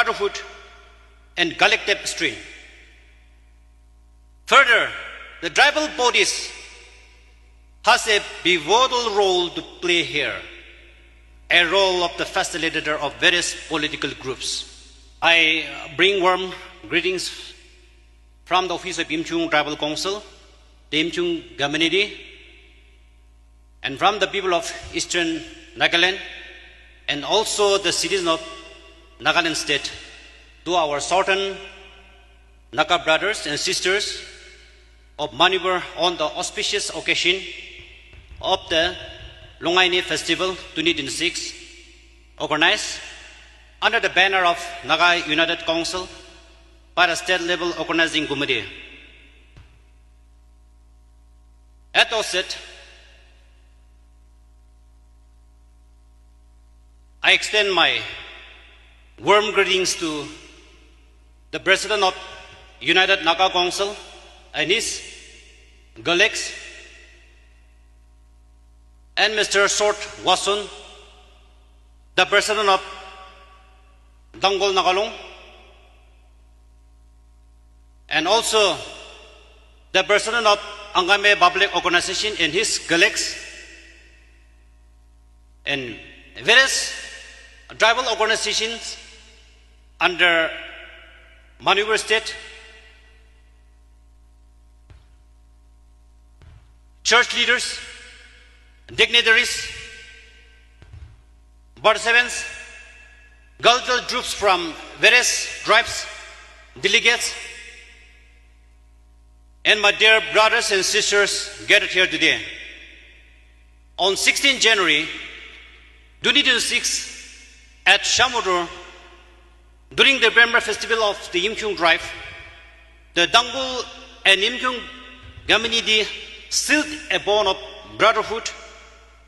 brotherhood and collective strength. Further, the tribal bodies has a pivotal role to play here, a role of the facilitator of various political groups. I bring warm greetings from the office of Yimchung Tribal Council, the Yimchung community, and from the people of Eastern Nagaland, and also the citizens of Nagaland State, to our southern Naga brothers and sisters of Manipur on the auspicious occasion of the Longaini Festival 2026, organized under the banner of Naga United Council by the state-level organizing committee. At the outset, I extend my warm greetings to the President of United Naga Council and his colleagues, and Mr. Sort Wasun, the President of Dangol Nagalung, and also the President of Angame Public Organization and his colleagues, and various tribal organizations under Manipur State, church leaders, dignitaries, participants, cultural groups from various tribes, delegates, and my dear brothers and sisters gathered here today. On 16 January 2026 at Shamudur, during the Brahma festival of the Yimchung tribe, the Dangul and Yimchung community sealed a bond of brotherhood,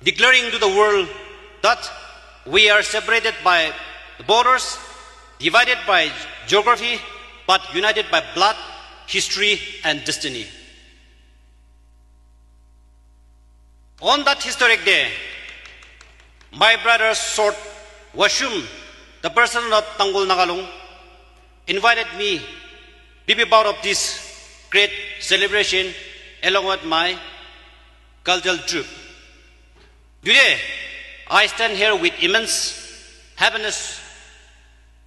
declaring to the world that we are separated by borders, divided by geography, but united by blood, history, and destiny. On that historic day, my brother Sort Washum, the President of Tangul Nagalung, invited me to be part of this great celebration along with my cultural troop. Today, I stand here with immense happiness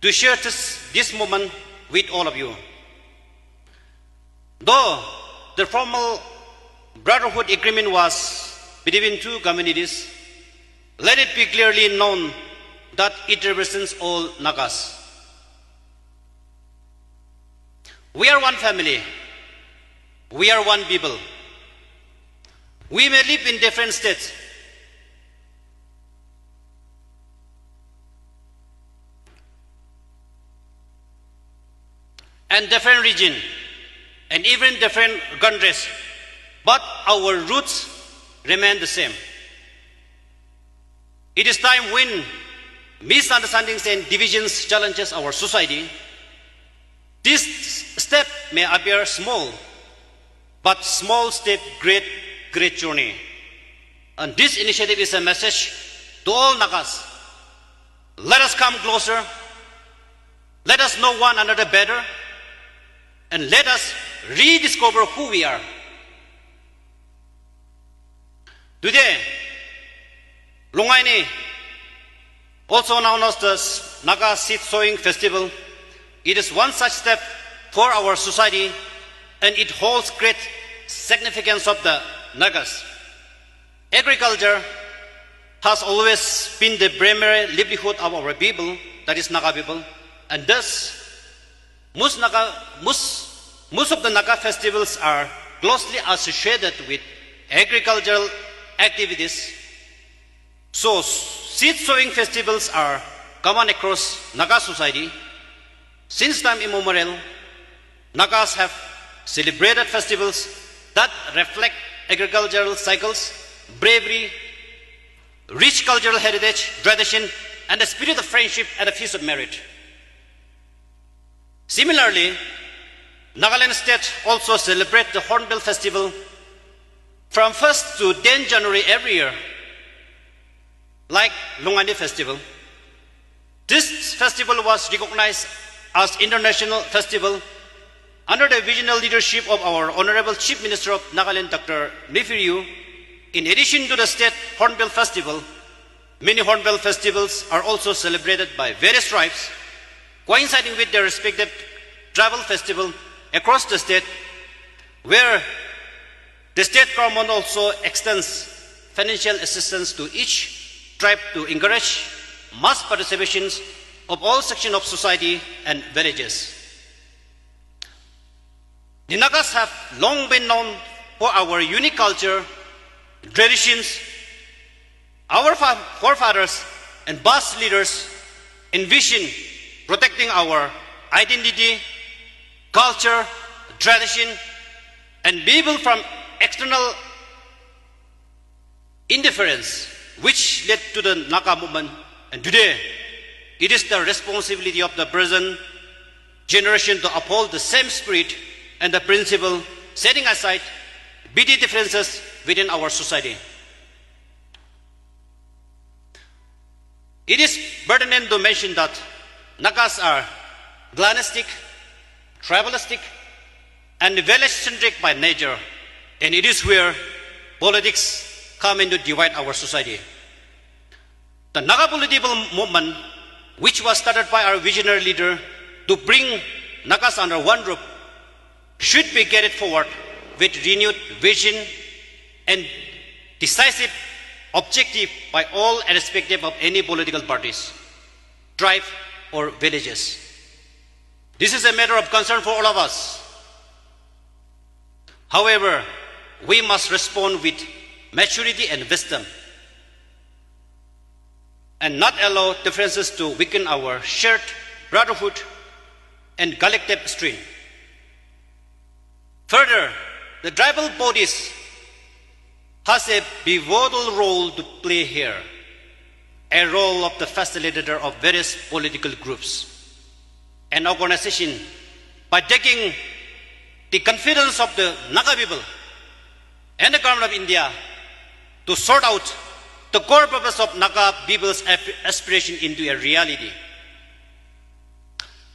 to share this moment with all of you. Though the formal brotherhood agreement was between two communities, let it be clearly known that it represents all Nagas. We are one family. We are one people. We may live in different states, and different region, and even different countries, but our roots remain the same. It is time when misunderstandings and divisions challenges our society. This step may appear small, but small step, great journey. And this initiative is a message to all Nagas. Let us come closer. Let us know one another better. And let us rediscover who we are. Today, Longaini, also known as the Naga Seed Sowing Festival, it is one such step for our society, and it holds great significance of the Nagas. Agriculture has always been the primary livelihood of our people, that is Naga people, and thus most of the Naga festivals are closely associated with agricultural activities. So seed sowing festivals are common across Naga society. Since time immemorial, Nagas have celebrated festivals that reflect agricultural cycles, bravery, rich cultural heritage, tradition, and the spirit of friendship and a feast of merit. Similarly, Nagaland State also celebrates the Hornbill Festival from 1st to 10 January every year, like Longaini Festival. This festival was recognized as international festival under the visionary leadership of our Honorable Chief Minister of Nagaland, Dr. Neiphiu. In addition to the State Hornbill Festival, many Hornbill festivals are also celebrated by various tribes, coinciding with their respective tribal festival across the state, where the state government also extends financial assistance to each tribe to encourage mass participation of all sections of society and villages. The Nagas have long been known for our unique culture, traditions. Our forefathers and past leaders envisioned protecting our identity, culture, tradition, and people from external interference, which led to the Naga movement. And today, it is the responsibility of the present generation to uphold the same spirit and the principle, setting aside petty differences within our society. It is pertinent to mention that Nagas are glanistic, tribalistic, and village-centric by nature, and it is where politics come in to divide our society. The Naga political movement, which was started by our visionary leader to bring Nagas under one roof, should be carried forward with renewed vision and decisive objective by all irrespective of any political parties, tribe, or villages. This is a matter of concern for all of us. However, we must respond with maturity and wisdom and not allow differences to weaken our shared brotherhood and collective strength. Further, the tribal bodies has a pivotal role to play here, a role of the facilitator of various political groups and organizations by taking the confidence of the Naga people and the government of India to sort out the core purpose of Naga people's aspiration into a reality.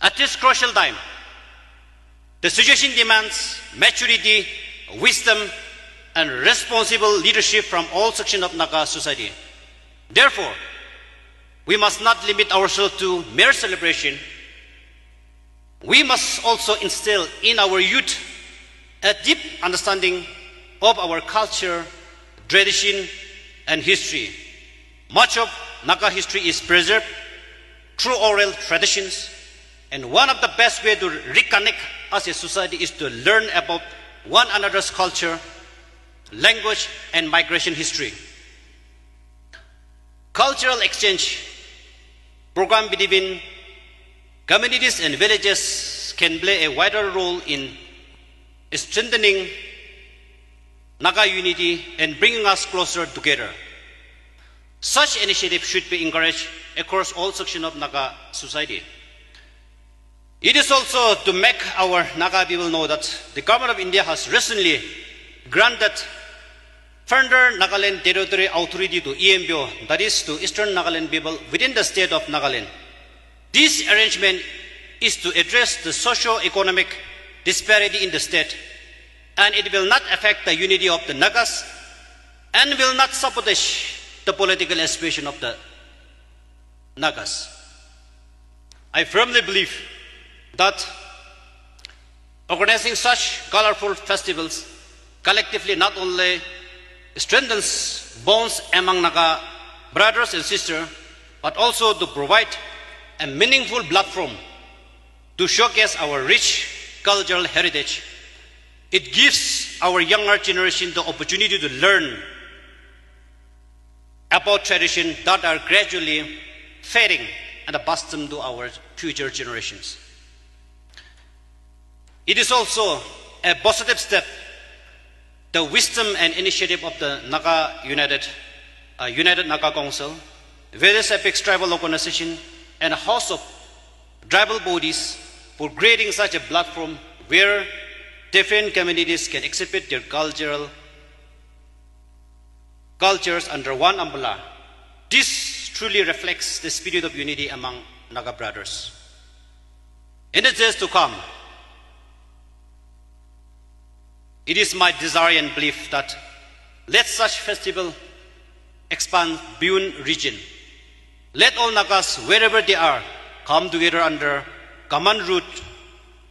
At this crucial time, the situation demands maturity, wisdom, and responsible leadership from all sections of Naga society. Therefore, we must not limit ourselves to mere celebration. We must also instill in our youth a deep understanding of our culture, tradition, and history. Much of Naga history is preserved through oral traditions, and one of the best ways to reconnect as a society is to learn about one another's culture, language, and migration history. Cultural exchange program between communities and villages can play a vital role in strengthening Naga unity and bringing us closer together. Such initiatives should be encouraged across all sections of Naga society. It is also to make our Naga people know that the government of India has recently granted further Nagaland territory authority to EMPO, that is to Eastern Nagaland people within the state of Nagaland. This arrangement is to address the socio-economic disparity in the state, and it will not affect the unity of the Nagas and will not sabotage the political aspiration of the Nagas. I firmly believe that organizing such colorful festivals collectively not only strengthens bonds among Naga brothers and sisters, but also to provide a meaningful platform to showcase our rich cultural heritage. It gives our younger generation the opportunity to learn about traditions that are gradually fading and passed them to our future generations. It is also a positive step, the wisdom and initiative of the Naga United Naga Council, various apex tribal organizations, and a host of tribal bodies for creating such a platform where different communities can exhibit their cultures under one umbrella. This truly reflects the spirit of unity among Naga brothers. In the days to come, it is my desire and belief that let such festival expand beyond region. Let all Nagas, wherever they are, come together under common root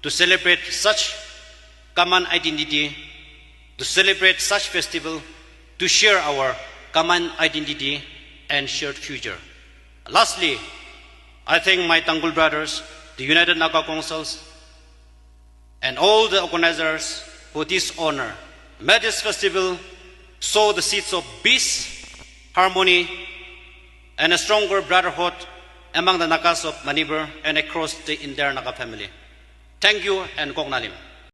to celebrate such common identity, to celebrate such festival, to share our common identity and shared future. Lastly, I thank my Tanggul brothers, the United Naga Councils, and all the organizers for this honor. May this festival sow the seeds of peace, harmony, and a stronger brotherhood among the Nagas of Manipur and across the entire Naga family. Thank you and Kok Nalim.